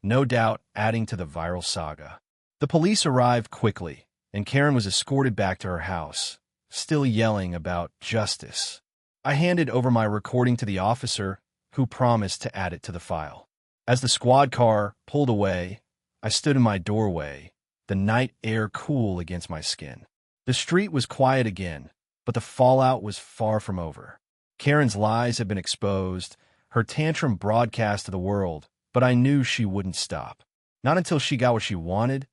no doubt adding to the viral saga. The police arrived quickly, and Karen was escorted back to her house, still yelling about justice. I handed over my recording to the officer, who promised to add it to the file. As the squad car pulled away, I stood in my doorway, the night air cool against my skin. The street was quiet again, but the fallout was far from over. Karen's lies had been exposed, her tantrum broadcast to the world, but I knew she wouldn't stop. Not until she got what she wanted,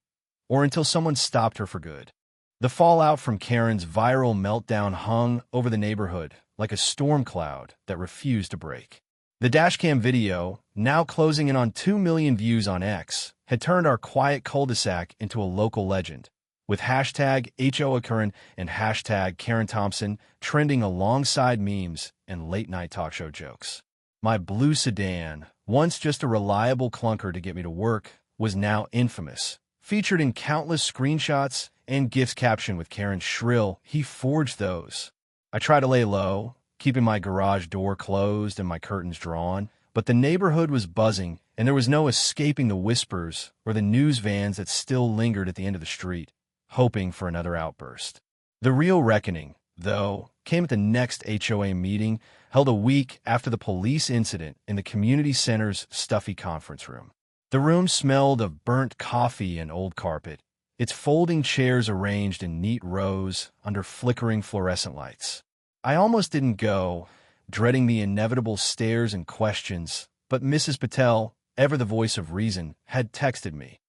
or until someone stopped her for good. The fallout from Karen's viral meltdown hung over the neighborhood like a storm cloud that refused to break. The dashcam video, now closing in on 2 million views on X, had turned our quiet cul-de-sac into a local legend, with hashtag HOA and hashtag Karen Thompson trending alongside memes and late-night talk show jokes. My blue sedan, once just a reliable clunker to get me to work, was now infamous, featured in countless screenshots and GIFs captioned with Karen's shrill, "He forged those." I tried to lay low, keeping my garage door closed and my curtains drawn, but the neighborhood was buzzing, and there was no escaping the whispers or the news vans that still lingered at the end of the street, hoping for another outburst. The real reckoning, though, came at the next HOA meeting, held a week after the police incident in the community center's stuffy conference room. The room smelled of burnt coffee and old carpet, its folding chairs arranged in neat rows under flickering fluorescent lights. I almost didn't go, dreading the inevitable stares and questions, but Mrs. Patel, ever the voice of reason, had texted me,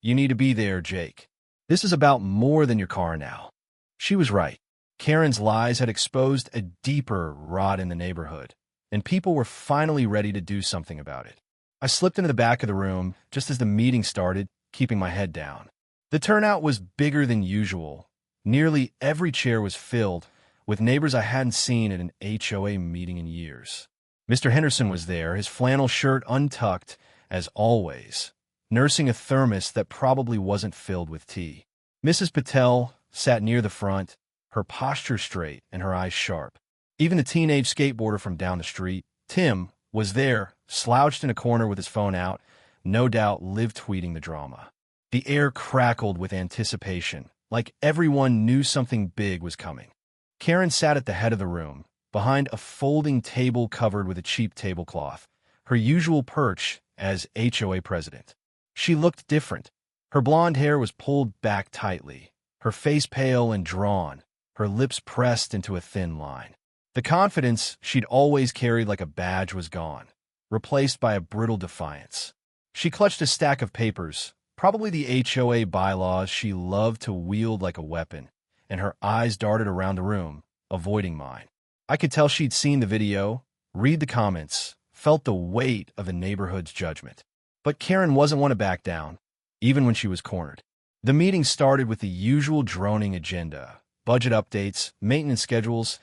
"You need to be there, Jake. This is about more than your car now." She was right. Karen's lies had exposed a deeper rot in the neighborhood, and people were finally ready to do something about it. I slipped into the back of the room just as the meeting started, keeping my head down. The turnout was bigger than usual. Nearly every chair was filled, with neighbors I hadn't seen at an HOA meeting in years. Mr. Henderson was there, his flannel shirt untucked, as always, nursing a thermos that probably wasn't filled with tea. Mrs. Patel sat near the front, her posture straight and her eyes sharp. Even the teenage skateboarder from down the street, Tim, was there, slouched in a corner with his phone out, no doubt live tweeting the drama. The air crackled with anticipation, like everyone knew something big was coming. Karen sat at the head of the room, behind a folding table covered with a cheap tablecloth, her usual perch as HOA president. She looked different. Her blonde hair was pulled back tightly, her face pale and drawn, her lips pressed into a thin line. The confidence she'd always carried like a badge was gone, replaced by a brittle defiance. She clutched a stack of papers, probably the HOA bylaws she loved to wield like a weapon, and her eyes darted around the room, avoiding mine. I could tell she'd seen the video, read the comments, felt the weight of the neighborhood's judgment. But Karen wasn't one to back down, even when she was cornered. The meeting started with the usual droning agenda: budget updates, maintenance schedules,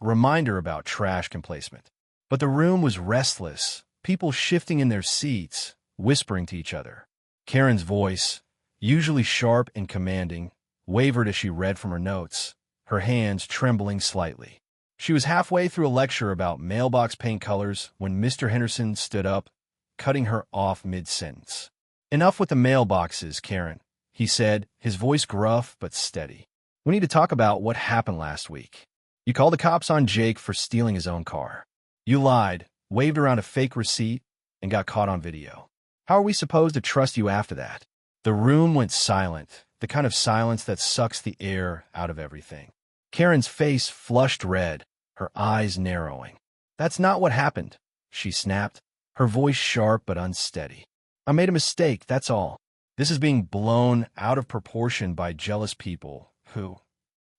reminder about trash placement. But the room was restless, people shifting in their seats, whispering to each other. Karen's voice, usually sharp and commanding, wavered as she read from her notes, her hands trembling slightly. She was halfway through a lecture about mailbox paint colors when Mr. Henderson stood up, cutting her off mid-sentence. "Enough with the mailboxes, Karen," he said, his voice gruff but steady. "We need to talk about what happened last week. You called the cops on Jake for stealing his own car. You lied, waved around a fake receipt, and got caught on video. How are we supposed to trust you after that? The room went silent, the kind of silence that sucks the air out of everything. Karen's face flushed red, her eyes narrowing. That's not what happened, she snapped, her voice sharp but unsteady. I made a mistake, that's all. This is being blown out of proportion by jealous people who...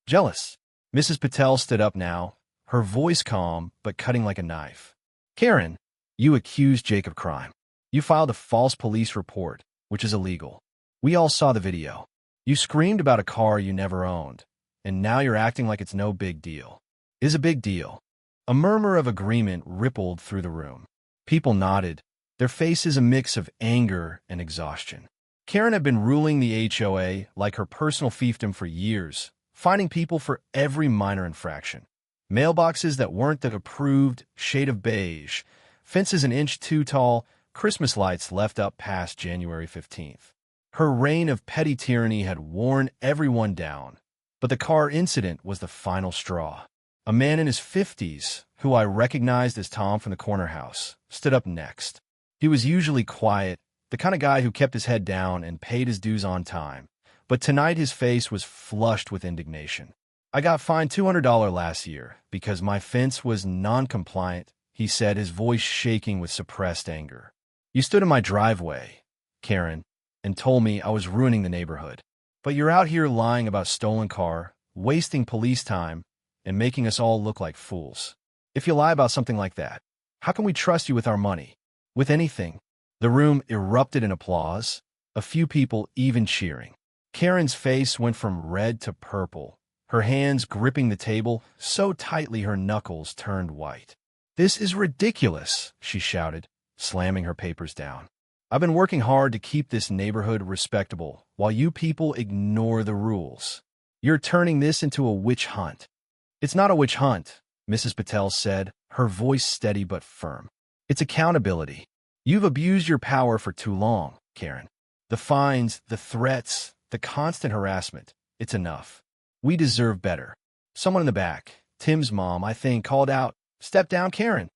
Jealous. Mrs. Patel stood up now, her voice calm but cutting like a knife. Karen, you accused Jake of crime. You filed a false police report, which is illegal. We all saw the video. You screamed about a car you never owned, and now you're acting like it's no big deal. It is a big deal. A murmur of agreement rippled through the room. People nodded, their faces a mix of anger and exhaustion. Karen had been ruling the HOA like her personal fiefdom for years, finding people for every minor infraction. Mailboxes that weren't the approved shade of beige, fences an inch too tall, Christmas lights left up past January 15th. Her reign of petty tyranny had worn everyone down, but the car incident was the final straw. A man in his 50s, who I recognized as Tom from the corner house, stood up next. He was usually quiet, the kind of guy who kept his head down and paid his dues on time, but tonight his face was flushed with indignation. I got fined $200 last year because my fence was non-compliant, he said, his voice shaking with suppressed anger. You stood in my driveway, Karen, and told me I was ruining the neighborhood. But you're out here lying about stolen car, wasting police time, and making us all look like fools. If you lie about something like that, how can we trust you with our money? With anything? The room erupted in applause, a few people even cheering. Karen's face went from red to purple, her hands gripping the table so tightly her knuckles turned white. This is ridiculous, she shouted, slamming her papers down. I've been working hard to keep this neighborhood respectable while you people ignore the rules. You're turning this into a witch hunt. It's not a witch hunt, Mrs. Patel said, her voice steady but firm. It's accountability. You've abused your power for too long, Karen. The fines, the threats, the constant harassment. It's enough. We deserve better. Someone in the back, Tim's mom, I think, called out, "Step down, Karen."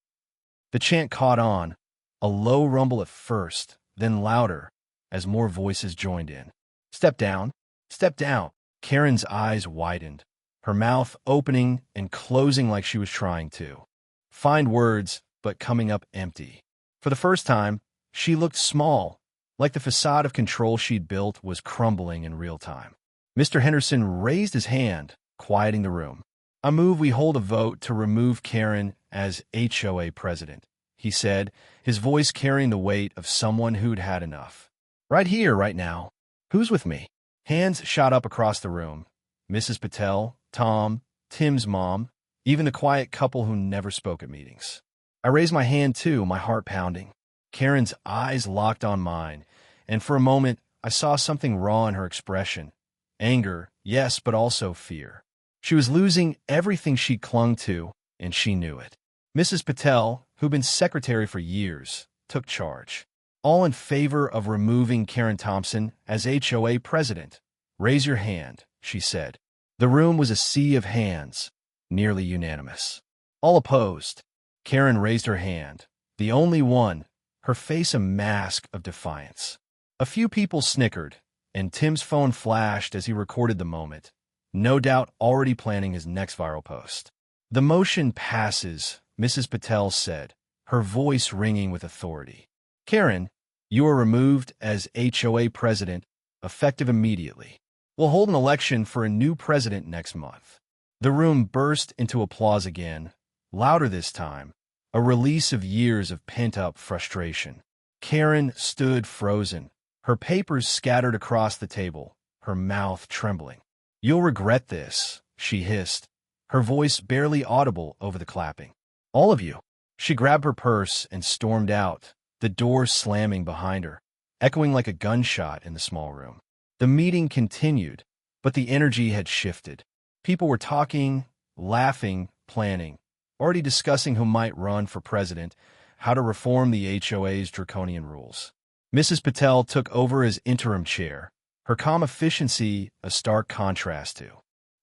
The chant caught on, a low rumble at first, then louder, as more voices joined in. Step down, step down. Karen's eyes widened, her mouth opening and closing like she was trying to find words, but coming up empty. For the first time, she looked small, like the facade of control she'd built was crumbling in real time. Mr. Henderson raised his hand, quieting the room. I move we hold a vote to remove Karen as HOA president, he said, his voice carrying the weight of someone who'd had enough. Right here, right now. Who's with me? Hands shot up across the room. Mrs. Patel, Tom, Tim's mom, even the quiet couple who never spoke at meetings. I raised my hand too, my heart pounding. Karen's eyes locked on mine, and for a moment I saw something raw in her expression. Anger, yes, but also fear. She was losing everything she clung to, and she knew it. Mrs. Patel, who'd been secretary for years, took charge. All in favor of removing Karen Thompson as HOA president. Raise your hand, she said. The room was a sea of hands, nearly unanimous. All opposed. Karen raised her hand, the only one, her face a mask of defiance. A few people snickered, and Tim's phone flashed as he recorded the moment, no doubt already planning his next viral post. The motion passes, Mrs. Patel said, her voice ringing with authority. Karen, you are removed as HOA president, effective immediately. We'll hold an election for a new president next month. The room burst into applause again, louder this time, a release of years of pent-up frustration. Karen stood frozen, her papers scattered across the table, her mouth trembling. You'll regret this, she hissed, her voice barely audible over the clapping. All of you. She grabbed her purse and stormed out, the door slamming behind her, echoing like a gunshot in the small room. The meeting continued, but the energy had shifted. People were talking, laughing, planning, already discussing who might run for president, how to reform the HOA's draconian rules. Mrs. Patel took over as interim chair, her calm efficiency a stark contrast to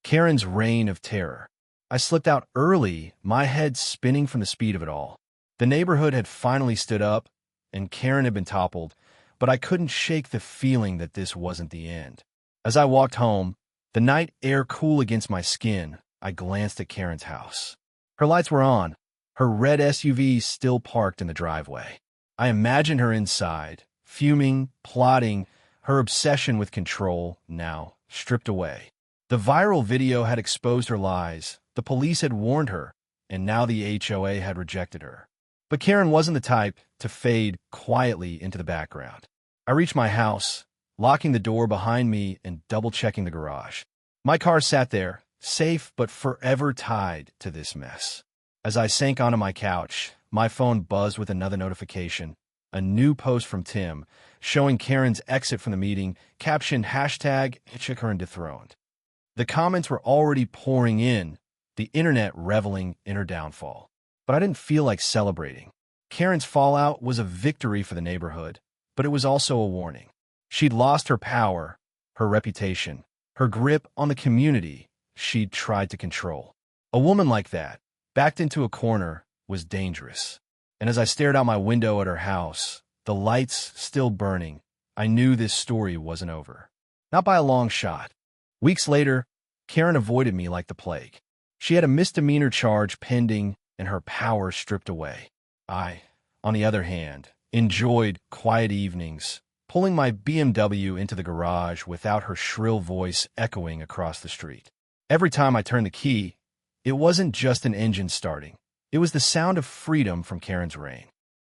Karen's reign of terror. I slipped out early, my head spinning from the speed of it all. The neighborhood had finally stood up, and Karen had been toppled, but I couldn't shake the feeling that this wasn't the end. As I walked home, the night air cool against my skin, I glanced at Karen's house. Her lights were on, her red SUV still parked in the driveway. I imagined her inside, fuming, plotting, her obsession with control now stripped away. The viral video had exposed her lies, the police had warned her, and now the HOA had rejected her. But Karen wasn't the type to fade quietly into the background. I reached my house, locking the door behind me and double-checking the garage. My car sat there, safe but forever tied to this mess. As I sank onto my couch, my phone buzzed with another notification, a new post from Tim, showing Karen's exit from the meeting, captioned #Her dethroned. The comments were already pouring in, the internet reveling in her downfall. But I didn't feel like celebrating. Karen's fallout was a victory for the neighborhood, but it was also a warning. She'd lost her power, her reputation, her grip on the community she'd tried to control. A woman like that, backed into a corner, was dangerous. And as I stared out my window at her house, the lights still burning, I knew this story wasn't over. Not by a long shot. Weeks later, Karen avoided me like the plague. She had a misdemeanor charge pending and her power stripped away. I, on the other hand, enjoyed quiet evenings, pulling my BMW into the garage without her shrill voice echoing across the street. Every time I turned the key, it wasn't just an engine starting. It was the sound of freedom from Karen's reign.